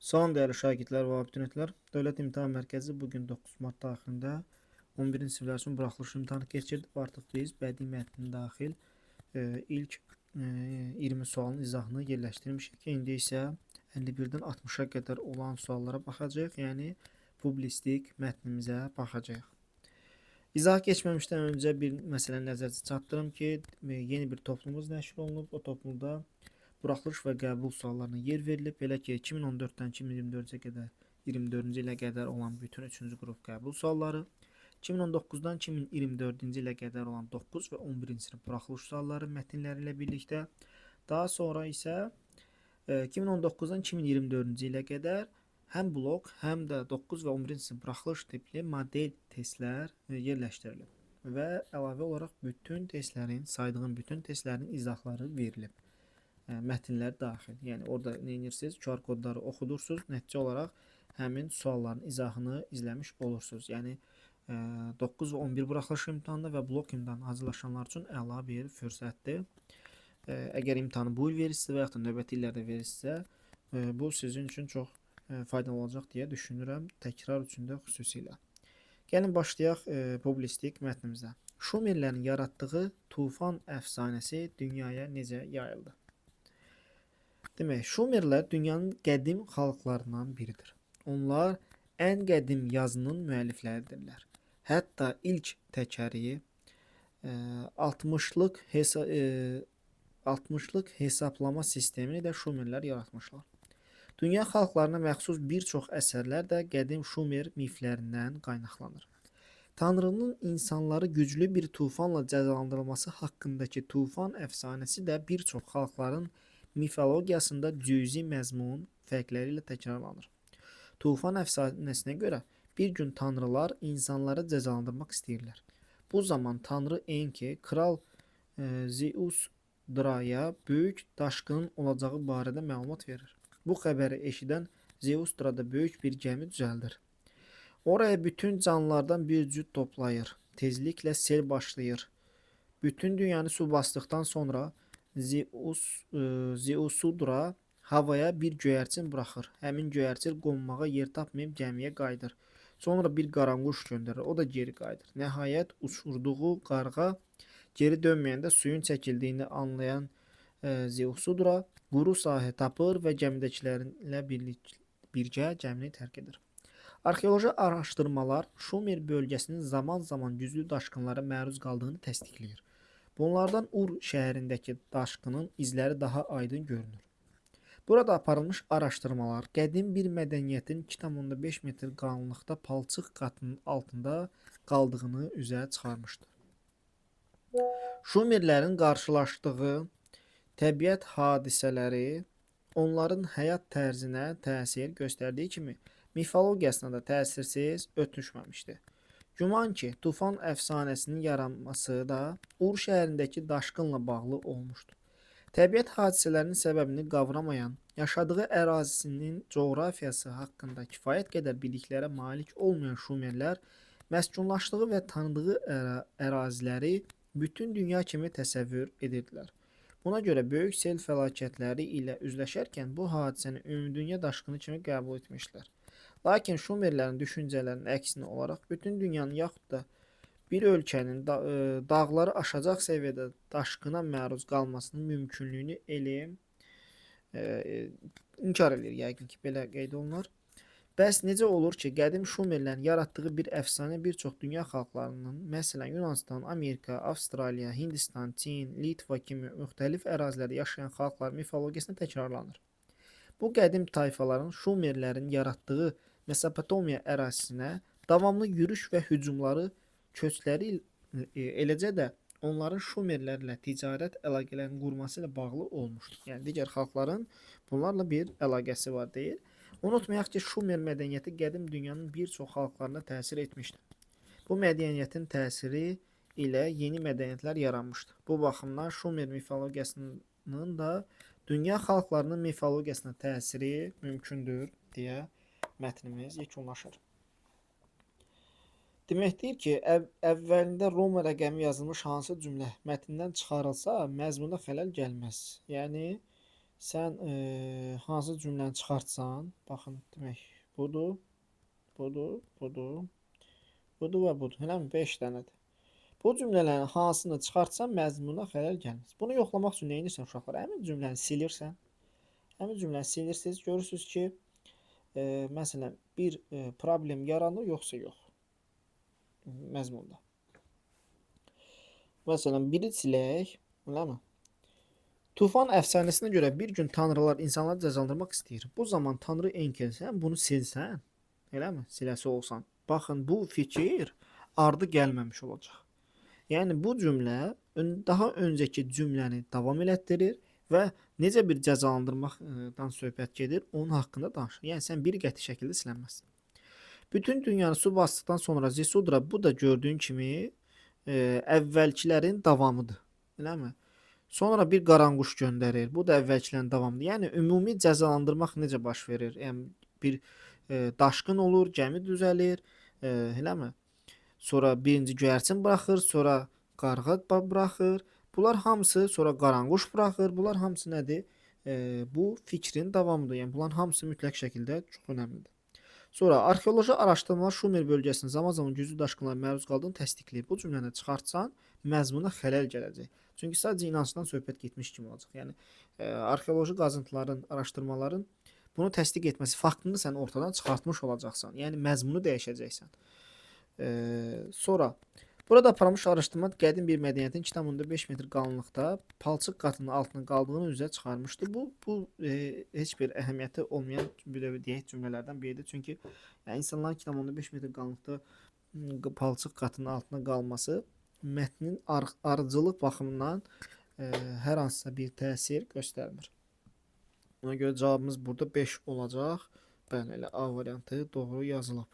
Salam dəyərli şagirdlər və abituriyentlər. Dövlət İmtahan Mərkəzi bugün 9 mart tarixində 11-ci siniflər üçün buraxılış imtahanı keçirdi. Artıq biz bədii mətnin daxil ilk 20 sualın izahını yerləşdirmişik. İndi isə 51-dən 60-a qədər olan suallara baxacağıq. Yəni publistik mətnimizə baxacağıq. İzaha keçməmişdən öncə bir məsələ nəzərdə çatdırım ki, yeni bir toplumumuz nəşr olunub. O toplumda buraxılış və qəbul suallarına yer verilib. Belə ki, 2014-dən 2024-cə qədər 24-cü ilə qədər olan bütün 3-cü qrup qəbul sualları, 2019-dan 2024-cü ilə qədər olan 9 və 11-ci sinif buraxılış sualları mətnləri ilə birlikdə, daha sonra isə 2019-dan 2024-cü ilə qədər həm blok, həm də 9 və 11-ci sinif buraxılış tipli model testlər yerləşdirilib və əlavə olaraq bütün testlərin, saydığım bütün testlərin izahları verilib. Mətnlər daxil. Yəni orada nə edirsiniz? QR kodları oxudursunuz. Nəticə olaraq həmin sualların izahını izləmiş olursunuz. Yəni 9 və 11 buraxılış imtahanında və blok imtahanı hazırlaşanlar üçün əla bir fürsətdir. Əgər imtahanı bu il verirsə və yaxud da növbəti illərdə verirsə, bu sizin üçün çox faydalı olacaq deyə düşünürəm. Təkrar üçün də xüsusilə. Gəlin başlayaq publistik mətnimizə. Şumerlərin yaratdığı tufan əfsanəsi dünyaya necə yayıldı? Demək, Şumerlər dünyanın qədim xalqlarından biridir. Onlar ən qədim yazının müəllifləridirlər. Hətta ilk təkəri 60-lıq hesablama sistemini də Şumerlər yaratmışlar. Dünya xalqlarına məxsus bir çox əsərlər də qədim Şumer miflərindən qaynaqlanır. Tanrının insanları güclü bir tufanla cəzalandırılması haqqındakı tufan əfsanəsi də bir çox xalqların mifologiyasında cüzi məzmun fərqləri ilə təkrarlanır. Tufan əfsanəsinə görə bir gün tanrılar insanları cəzalandırmaq istəyirlər. Bu zaman tanrı Enki kral Zeus Draya böyük daşqının olacağı barədə məlumat verir. Bu xəbəri eşidən Zeus Drada böyük bir gəmi düzəldir. Oraya bütün canlılardan bir cüt toplayır. Tezliklə sel başlayır. Bütün dünyanı su basdıqdan sonra Zeusudra havaya bir göyərçin buraxır. Həmin göyərçin qonmağa yer tapmayıb gəmiyə qayıdır. Sonra bir qaranquş göndərir. O da geri qayıdır. Nəhayət uçurduğu qarğa geri dönməyəndə suyun çəkildiyini anlayan Zeusudra quru sahə tapır və gəmidəkilərlə birgə gəmini tərk edir. Arxeoloji araşdırmalar Şumer bölgəsinin zaman-zaman güclü daşqınlara məruz qaldığını təsdiqləyir. Bunlardan Ur şəhərindəki daşqının izləri daha aydın görünür. Burada aparılmış araşdırmalar qədim bir mədəniyyətin 2,5 metr qalınlıqda palçıq qatının altında qaldığını üzə çıxarmışdır. Şumerlərin qarşılaşdığı təbiət hadisələri onların həyat tərzinə təsir göstərdiyi kimi mifologiyasına da təsirsiz ötüşməmişdir. Güman ki, tufan əfsanəsinin yaranması da Ur şəhərindəki daşqınla bağlı olmuşdur. Təbiət hadisələrinin səbəbini qavramayan, yaşadığı ərazisinin coğrafiyası haqqında kifayət qədər biliklərə malik olmayan Şumerlər məskunlaşdığı və tanıdığı əraziləri bütün dünya kimi təsəvvür edirdilər. Buna görə böyük sel fəlakətləri ilə üzləşərkən bu hadisəni ümumdünya daşqını kimi qəbul etmişlər. Lakin Şumerlərin düşüncələrinin əksinə olaraq bütün dünyanın yaxud da bir ölkənin dağları aşacaq səviyyədə daşqına məruz qalmasının mümkünlüyünü inkar edir, yəqin ki, belə qeyd olunur. Bəs necə olur ki, qədim Şumerlərin yaratdığı bir əfsanə bir çox dünya xalqlarının, məsələn Yunanistan, Amerika, Avstraliya, Hindistan, Çin, Litva kimi müxtəlif ərazilərdə yaşayan xalqlar mifologiyasında təkrarlanır? Bu qədim tayfaların Şumerlərin yaratdığı Mesopotamiya ərazisinə davamlı yürüş və hücumları, köçləri eləcə də onların Şumerlərlə ticarət əlaqələrinin qurması ilə bağlı olmuşdur. Yəni digər xalqların bunlarla bir əlaqəsi var deyir. Unutmayaq ki, Şumer mədəniyyəti qədim dünyanın bir çox xalqlarına təsir etmişdir. Bu mədəniyyətin təsiri ilə yeni mədəniyyətlər yaranmışdır. Bu baxımdan Şumer mifologiyasının da dünya xalqlarının mifologiyasına təsiri mümkündür deyə mətnimiz yekunlaşır. Deməkdir ki, əvvəlində Roma rəqəmi yazılmış hansı cümlə mətndən çıxarılsa, məzmuna xələl gəlməz. Yəni, Sən hansı cümləni çıxartsan, baxın demək budur, budur, budur, budur və budur. Eləmi? 5 dənədir. Bu cümlələrin hansını çıxartsan məzmununa xələl gəlməz. Bunu yoxlamaq üçün nə edirsən uşaqlar? Həmin cümləni silirsən. Həmin cümləni silirsiniz. Görürsüz ki, məsələn, bir problem yaranır, yoxsa yox məzmunda. Məsələn, biri silək, eləmi? Tufan əfsanəsinə görə bir gün tanrılar insanları cəzalandırmaq istəyir. Bu zaman tanrı Enkel sən bunu silsən, eləmi? Siləsi olsan. Baxın, bu fikir ardı gəlməmiş olacaq. Yəni bu cümlə daha öncəki cümləni davam elətdirir və necə bir cəzalandırmaqdan söhbət gedir, onun haqqında danışır. Yəni sən bir qəti şəkildə silənməzsən. Bütün dünyanı su basdıqdan sonra Zisudra bu da gördüyün kimi əvvəlkilərin davamıdır. Eləmi? Sonra bir qaranquş göndərir. Bu da əvvəlkilərin davamıdır. Yəni ümumi cəzalandırmaq necə baş verir? Yəni bir daşqın olur, gəmi düzəlir, eləmi? Sonra birinci göyərçin buraxır, sonra qarğa buraxır. Bunlar hamısı sonra qaranquş buraxır. Bunlar hamısı nədir? Bu fikrin davamıdır. Yəni bunların hamısı mütləq şəkildə çox önəmlidir. Sonra arxeoloji araşdırmalar Şumer bölgəsinin zaman-zaman güclü daşqınlara məruz qaldığını təsdiqləyir. Bu cümləni çıxartsan, məzmuna xələl gələcək. Çünki sadəcə inancdan söhbət getmiş kimi olacaq. Yəni arxeoloji qazıntıların, araşdırmaların bunu təsdiq etməsi faktını sən ortadan çıxartmış olacaqsan. Yəni məzmunu dəyişəcəksən. Sonra burada aparılmış araşdırma qədim bir mədəniyyətin 2,5 metr qalınlıqda palçıq qatının altına qaldığını üzə çıxarmışdı. Bu heç bir əhəmiyyəti olmayan deyək cümlələrdən biridir. Çünki yəni, insanların 2,5 metr qalınlıqda palçıq qatının altına qalması mətnin arıcılıq baxımından hər hansısa bir təsir göstərmir. Ona görə cavabımız burada 5 olacaq. Bəli, elə A variantı doğru yazılıb.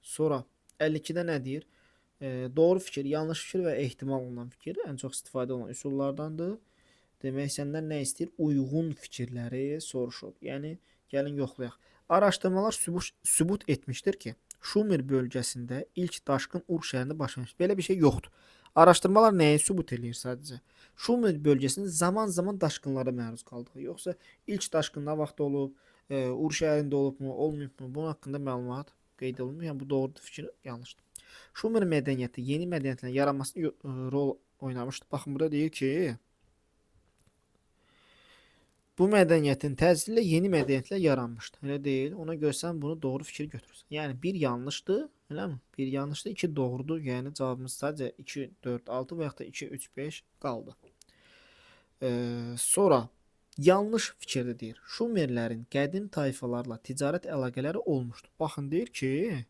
Sonra 52-də nə deyir? Doğru fikir, yanlış fikir və ehtimal olunan fikir ən çox istifadə olunan üsullardandır. Demək, səndən nə istəyir? Uyğun fikirləri soruşur. Yəni, gəlin yoxlayaq. Araşdırmalar sübut etmişdir ki, Şumer bölgəsində ilk daşqın Ur şəhərində baş vermiş. Belə bir şey yoxdur. Araşdırmalar nəyi sübut eləyir sadəcə? Şumer bölgəsinin zaman-zaman daşqınlara məruz qaldığı. Yoxsa ilk daşqın nə vaxt olub, Ur şəhərində olubmu, olmayıbmı? Bunun haqqında məlumat qeyd olunmur. Yəni bu doğrudur, fikir yanlışdır. Şumer mədəniyyəti yeni mədəniyyətlərin yaranmasında rol oynamışdı. Baxın, burada deyir ki, bu mədəniyyətin təsiri ilə yeni mədəniyyətlər yaranmışdı. Elə deyil. Ona görə sən bunu doğru fikir götürürsən. Yəni bir yanlışdır, eləmi? Bir yanlışdır, 2 doğrudur. Yəni cavabımız sadəcə 2, 4, 6 və yaxud da 2, 3, 5 qaldı. Sonra yanlış fikirdir deyir. Şumerlərin qədim tayfalarla ticarət əlaqələri olmuşdu. Baxın, deyir ki,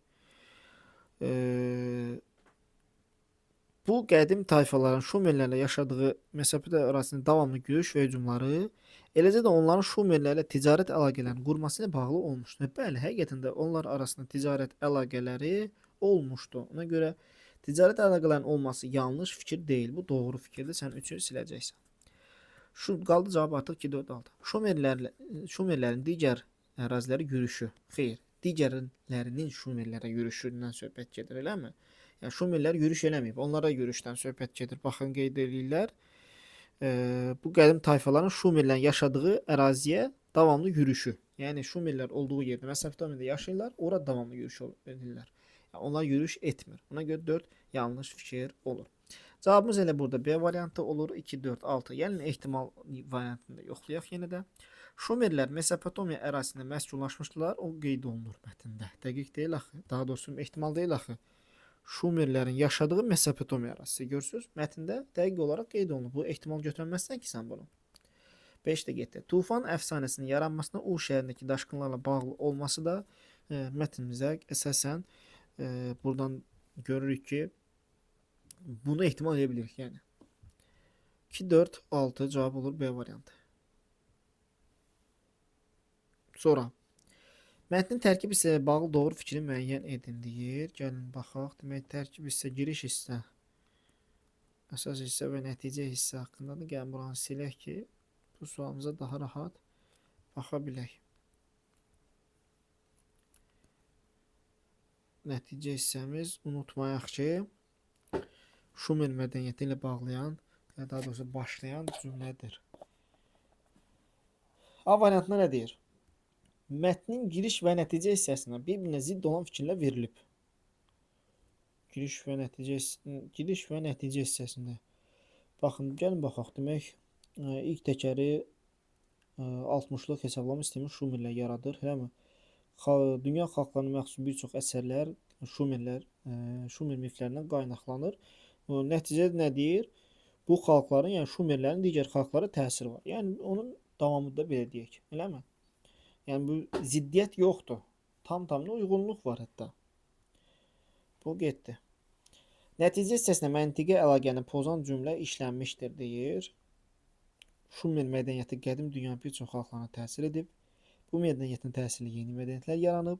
bu qədim tayfaların Şumerlərlə yaşadığı Mesopotamiya arasında davamlı görüş və hücumları, eləcə də onların Şumerlərlə ticarət əlaqələrinin qurması ilə bağlı olmuşdu. Bəli, həqiqətən də onlar arasında ticarət əlaqələri olmuşdu. Ona görə ticarət əlaqələrinin olması yanlış fikir deyil. Bu doğru fikirdir. Sən 3-ü siləcəksən. Şu qaldı cavab artıq 2, 4, 6. Şumerlərin digər əraziləri yürüşü. Xeyr, digərlərinin Şumerlərə yürüşündən söhbət gedir, eləmi? Yəni Şumerlər yürüş eləməyib, onlara yürüşdən söhbət gedir. Baxın, qeyd edirlər. Bu qədim tayfaların Şumerlərin yaşadığı əraziyə davamlı yürüşü. Yəni Şumerlər olduğu yerdə Mesopotamiyada yaşayırlar, ora davamlı yürüş edirlər. Yəni onlar yürüş etmir. Ona görə 4 yanlış fikir olur. Cavabımız elə burada B variantı olur. 2, 4, 6. Yəni ehtimal variantında yoxlayaq yenə də. Şumerlər Mesopotamiya ərazisində məskunlaşmışdılar. O qeyd olunur mətndə. Dəqiq deyil axı. Daha doğrusu ehtimal deyil axı. Şumerlərin yaşadığı Mesopotamiya ərazisi. Görürsüz? Mətndə dəqiq olaraq qeyd olunur. Bu ehtimal götürməzsən ki sən bunu. 5 də getdi. Tufan əfsanəsinin yaranmasına Ur şəhərindəki daşqınlarla bağlı olması da mətnimizə əsasən buradan görürük ki, bunu ehtimal edə bilirik. Yəni 2, 4, 6 cavab olur B variantı. Sonra mətnin tərkib hissəyə bağlı doğru fikri müəyyən edin deyir. Gəlin baxaq. Demək, tərkib hissə, giriş hissə, əsas hissə və nəticə hissə haqqındadır. Gəlin buranı silək ki, bu sualımıza daha rahat baxa bilək. Nəticə hissəmiz, unutmayaq ki, Şumer mədəniyyəti ilə bağlayan, daha doğrusu başlayan cümlədir. A variantına nə deyir? Mətnin giriş və nəticə hissəsinə bir-birinə zidd olan fikirlər verilib. Giriş və nəticə hissəsində. Baxın, gəlin baxaq. Demək, ilk təkəri 60-lıq hesablama sistemi Şumerlər yaradır, eləmi? Dünya xalqlarına məxsus bir çox əsərlər Şumer miflərindən qaynaqlanır. Nəticə nə deyir? Bu xalqların, yəni Şumerlərin digər xalqlara təsiri var. Yəni onun davamında belə deyək, eləmi? Yəni bu ziddiyyət yoxdur. Tam-tamına uyğunluq var hətta. Bu getdi. Nəticə hissəsinə məntiqi əlaqəni pozan cümlə işlənmişdir deyir. Şumer mədəniyyəti qədim dünyanın bir çox xalqlarına təsir edib. Bu mədəniyyətin təsiri yeni mədəniyyətlər yaranıb.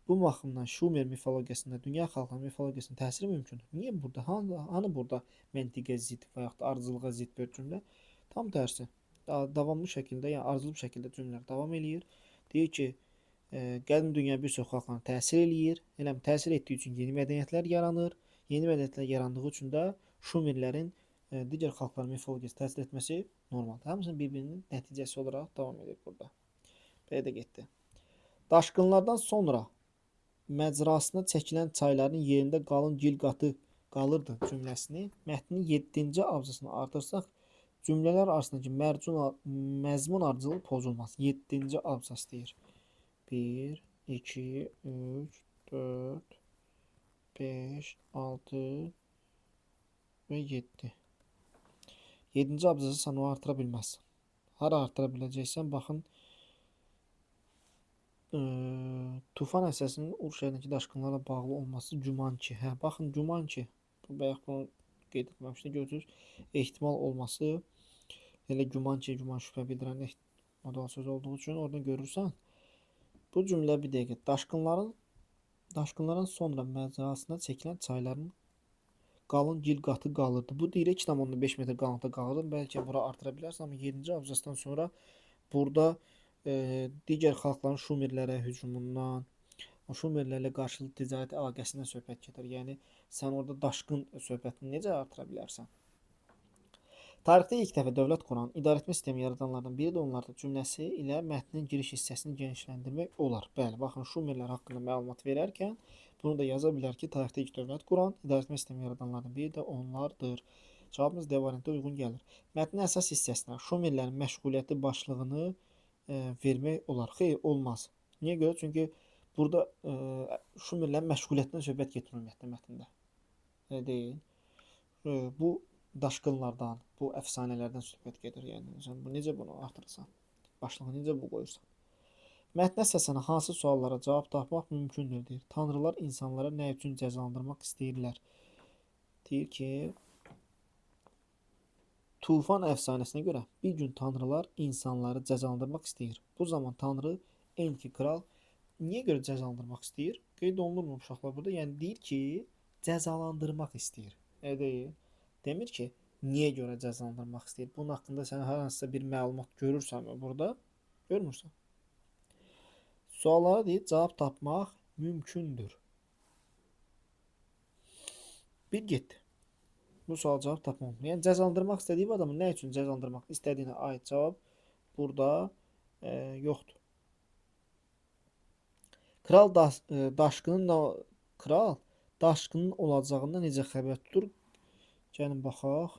Bu baxımdan Şumer mifologiyasında dünya xalqlarının mifologiyasının təsiri mümkündür. Niyə burada? Hani burada məntiqə zidd və yaxud da ardıcılığa zidd bir cümlə? Tam tərsi. Davamlı şəkildə, yəni ardıcıl şəkildə cümlələr davam eləyir. Deyir ki, qədim dünya bir çox xalqlarına təsir eləyir. Elə təsir etdiyi üçün yeni mədəniyyətlər yaranır. Yeni mədəniyyətlər yarandığı üçün də Şumerlərin digər xalqların mifologiyası təsir etməsi normaldır. Hamısının bir-birinin nəticəsi olaraq davam edir burada. Belə də getdi. Daşqınlardan sonra məcrasına çəkilən çayların yerində qalın gil qatı qalırdı cümləsini mətnin 7-ci abzasına artırsaq cümlələr arasındakı məzmun ardıcılığı pozulmaz. 7-ci abzas deyir. 1, 2, 3, 4, 5, 6 və 7. 7-ci abzası sən onu artıra bilməzsən. Hara artıra biləcəksən? Baxın, Tufan əsasının Ur şəhərindəki daşqınlarla bağlı olması güman ki. Baxın, güman ki. Bayaq bunu qeyd etməmişdim. Görürsünüz, ehtimal olması elə güman ki, güman şübhə bildirən modal söz olduğu üçün oradan görürsən. Bu cümlə bir dəqiqə. Daşqınların sonra məcrasına çəkilən çayların qalın gil qatı qalırdı. Bu deyir 2,5 metr qalınlıqda qalırdı. Bəlkə bura artıra bilərsən, amma 7-ci abzasdan sonra burada digər xalqların Şumerlərə hücumundan, Şumerlərlə qarşılıqlı ticarət əlaqəsindən söhbət gedir. Yəni sən orada daşqın söhbətini necə artıra bilərsən? Tarixdə ilk dəfə dövlət quran, idarəetmə sistemi yaradanlardan biri də onlardır cümləsi ilə mətnin giriş hissəsini genişləndirmək olar. Bəli, baxın, Şumerlər haqqında məlumat verərkən bunu da yaza bilər ki, tarixdə ilk dövlət quran, idarəetmə sistemi yaradanlardan biri də onlardır. Cavabımız D variantına uyğun gəlir. Mətnin əsas hissəsinə Şumerlərin məşğuliyyəti başlığını vermək olar. Xeyr, olmaz. Niyə görə? Çünki burada Şumerlərin məşğuliyyətindən söhbət getmir ümumiyyətlə mətndə. Elə deyil. Bu daşqınlardan, bu əfsanələrdən söhbət gedir. Yəni sən necə bunu artırırsan? Başlığı necə bu qoyursan? Mətn əsasına hansı suallara cavab tapmaq mümkündür deyir. Tanrılar insanlara nə üçün cəzalandırmaq istəyirlər? Deyir ki, Tufan əfsanəsinə görə bir gün tanrılar insanları cəzalandırmaq istəyir. Bu zaman tanrı Enki kral niyə görə cəzalandırmaq istəyir? Qeyd olunur uşaqlar burada. Yəni deyir ki, cəzalandırmaq istəyir. Deyil. Demir ki, niyə görə cəzalandırmaq istəyir? Bunun haqqında sən hər hansısa bir məlumat görürsənmi burada? Görmürsən. Suallara deyir, cavab tapmaq mümkündür. Bir getdi. Bu sual cavab tapmaq. Yəni cəzalandırmaq istədiyi adamı nə üçün cəzalandırmaq istədiyinə aid cavab burada yoxdur. Kral daşqının olacağından necə xəbər tutur? Gəlin baxaq.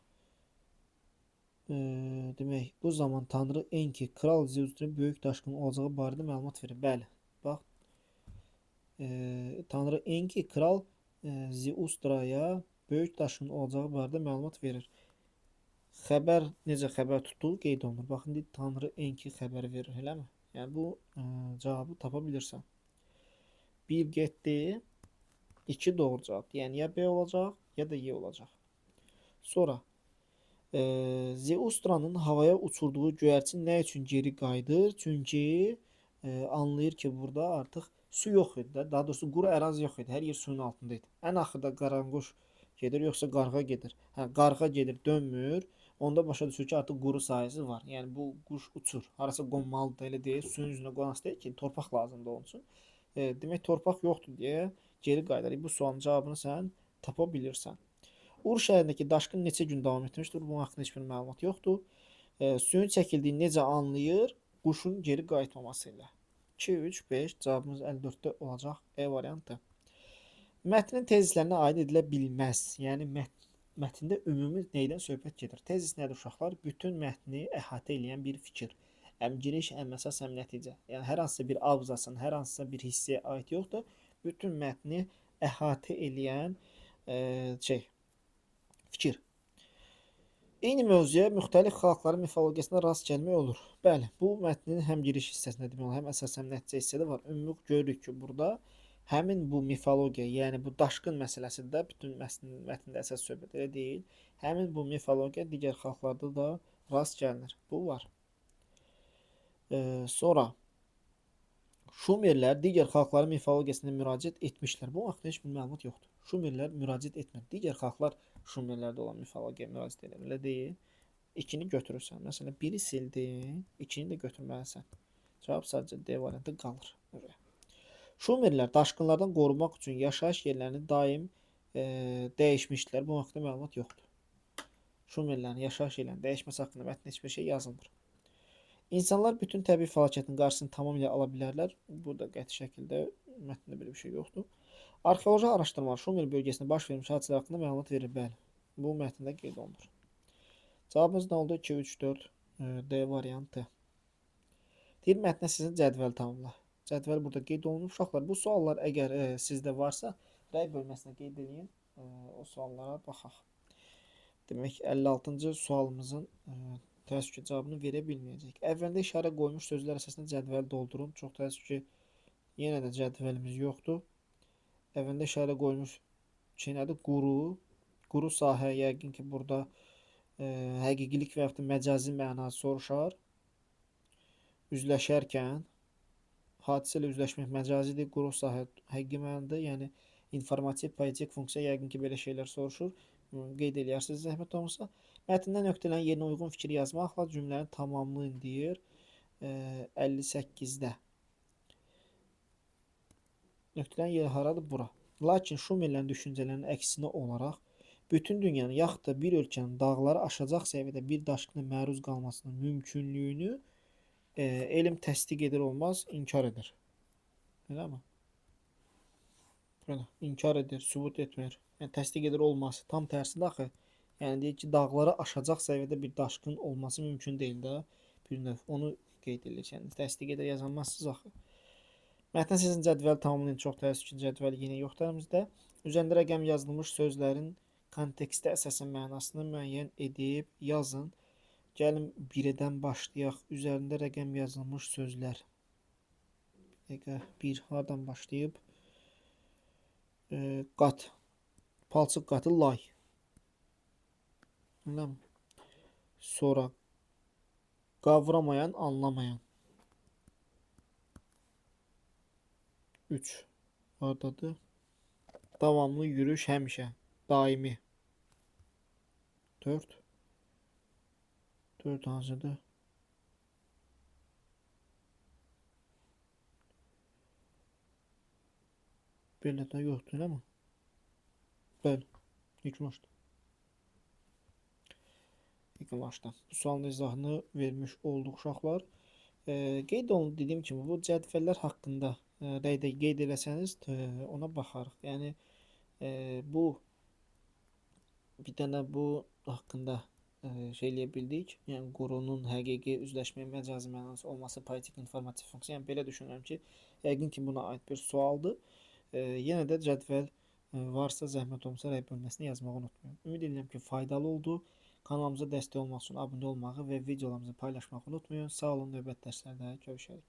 Demək, bu zaman tanrı Enki kral Zeus'un böyük daşqının olacağı barədə məlumat verir. Bəli. Bax. Tanrı Enki kral Zeus'ya böyük daşqın olacağı barədə məlumat verir. Xəbər necə xəbər tutduğu qeyd olunur. Baxın, deyir, tanrı Enki xəbər verir, eləmi? Yəni bu cavabı tapa bilirsən. 1 getdi, 2 doğru cavab. Yəni ya B olacaq, ya da Y olacaq. Sonra Zeus'un havaya uçurduğu göyərçin nə üçün geri qayıdır? Çünki anlayır ki, burada artıq su yox idi. Daha doğrusu quru ərazi yox idi. Hər yer suyun altında idi. Ən axırda qaranquş gedir, yoxsa qarğa gedir. Qarğa gedir, dönmür. Onda başa düşür ki, artıq quru sahəsi var. Yəni bu quş uçur. Harasa qonmalıdır, elə deyil. Suyun üzünə qonası deyil ki, torpaq lazımdır onun üçün. Demək, torpaq yoxdur deyə geri qayıdır. Bu sualın cavabını sən tapa bilirsən. Ur şəhərindəki daşqın neçə gün davam etmişdir? Bunun haqqında heç bir məlumat yoxdur. Suyun çəkildiyini necə anlayır? quşun geri qayıtmaması ilə. 2, 3, 5 cavabımız 54-də olacaq E variantı. Mətnin tezislərinə aid edilə bilməz. Yəni mətndə ümumi neydən söhbət gedir? Tezis nədir uşaqlar? Bütün mətni əhatə edən bir fikir. Həm giriş, həm əsas, həm nəticə. Yəni hər hansısa bir abzasın, hər hansısa bir hissəyə aid yoxdur. Bütün mətni əhatə edən fikir. Eyni mövzuya müxtəlif xalqların mifologiyasında rast gəlmək olur. Bəli, bu mətnin həm giriş hissəsində demək olar, həm əsas, həm nəticə hissədə var. Ümumi görürük ki, burada həmin bu mifologiya, yəni bu daşqın məsələsində bütün mətndə əsas söhbət elə deyil. Həmin bu mifologiya digər xalqlarda da rast gəlinir. Bu var. Sonra Şumerlər digər xalqların mifologiyasına müraciət etmişlər. Bu haqqda heç bir məlumat yoxdur. Şumerlər müraciət etmir. Digər xalqlar Şumerlərdə olan mifologiyaya müraciət edir. Elə deyil. 2-ni götürürsən. Məsələn, 1-i sildin, 2-ni də götürməlisən. Cavab sadəcə D variantı qalır. Şumerlər daşqınlardan qorumaq üçün yaşayış yerlərini daim dəyişmişdilər. Bu haqqda məlumat yoxdur. Şumerlərin yaşayış yerlərinin dəyişməsi haqqında mətndə heç bir şey yazılmır. İnsanlar bütün təbii fəlakətin qarşısını tamamilə ala bilərlər. Burada qəti şəkildə mətndə belə bir şey yoxdur. Arxeoloji araşdırmalar Şumer bölgəsində baş vermiş hadisələr haqqında məlumat verir. Bəli, bu mətndə qeyd olunur. Cavabımız nə oldu? 2, 3, 4 D variantı. Deyir, mətnə sizin cədvəl tamamla. Cədvəl burada qeyd olunur. Uşaqlar, bu suallar əgər sizdə varsa, rəy bölməsinə qeyd edin. O suallara baxaq. Demək, 56-cı sualımızın təəssüf ki, cavabını verə bilməyəcək. Əvvəldə işarə qoymuş sözlər əsasında cədvəl doldurun. Çox təəssüf ki, yenə də cədvəlimiz yoxdur. Əvvəldə işarə qoymuş şey nədir? Quru. Quru sahə yəqin ki, burada həqiqilik və yaxud da məcazi mənası soruşar. Üzləşərkən hadisə ilə üzləşmək məcazidir. Quru sahə həqiqi mənadır. Yəni informativ, poetik funksiya yəqin ki, belə şeylər soruşur. Qeyd edərsiniz zəhmət olmasa. Mətndən nöqtələrin yerinə uyğun fikir yazmaqla cümləni tamamlayın deyir. 58-də. Nöqtələrin yeri haradır? Bura. Lakin Şumerlərin düşüncələrinin əksinə olaraq bütün dünyanın yaxud da bir ölkənin dağları aşacaq səviyyədə bir daşqına məruz qalmasının mümkünlüyünü elm təsdiq edir olmaz, inkar edir. Eləmi? Burada inkar edir, sübut etmir. Yəni təsdiq edir olması tam tərsində axı. Yəni deyir ki, dağları aşacaq səviyyədə bir daşqın olması mümkün deyil də. Bir növ onu qeyd edir. Yəni təsdiq edir yazılmazsız axı. Mətn sizin cədvəl tamamlayın. Çox təəssüf ki, cədvəl yenə yoxdur əlimizdə. Üzərində rəqəm yazılmış sözlərin kontekstə əsasən mənasını müəyyən edib yazın. Gəlin 1-dən başlayaq. Üzərində rəqəm yazılmış sözlər. Bir hardan başlayıb? Qat. Palçıq qatı lay. Sonra qavramayan, anlamayan. 3 hardadır? Davamlı yürüyüş həmişə, daimi. 4 hansıdır? Belə də yoxdur, eləmi? Bəli, yıkmışdı. Yıkılmışdı. Bu sualın izahını vermiş olduq uşaqlar. Qeyd olundu, dediyim kimi, bu cədvəllər haqqında rəydə qeyd eləsəniz, ona baxarıq. Yəni, bu bir dənə bu haqqında şey eləyə bildik. Yəni, qurunun həqiqi üzləşməyə məcazi mənası olması poetik informativ funksiya. Yəni, belə düşünürəm ki, yəqin ki, buna aid bir sualdır. Yenə də cədvəl varsa zəhmət olmasa rəy bölməsini yazmağı unutmayın. Ümid edirəm ki, faydalı oldu. Kanalımıza dəstək olmaq üçün abunə olmağı və videolarımızı paylaşmağı unutmayın. Sağ olun, növbəti dərslərdə görüşərik.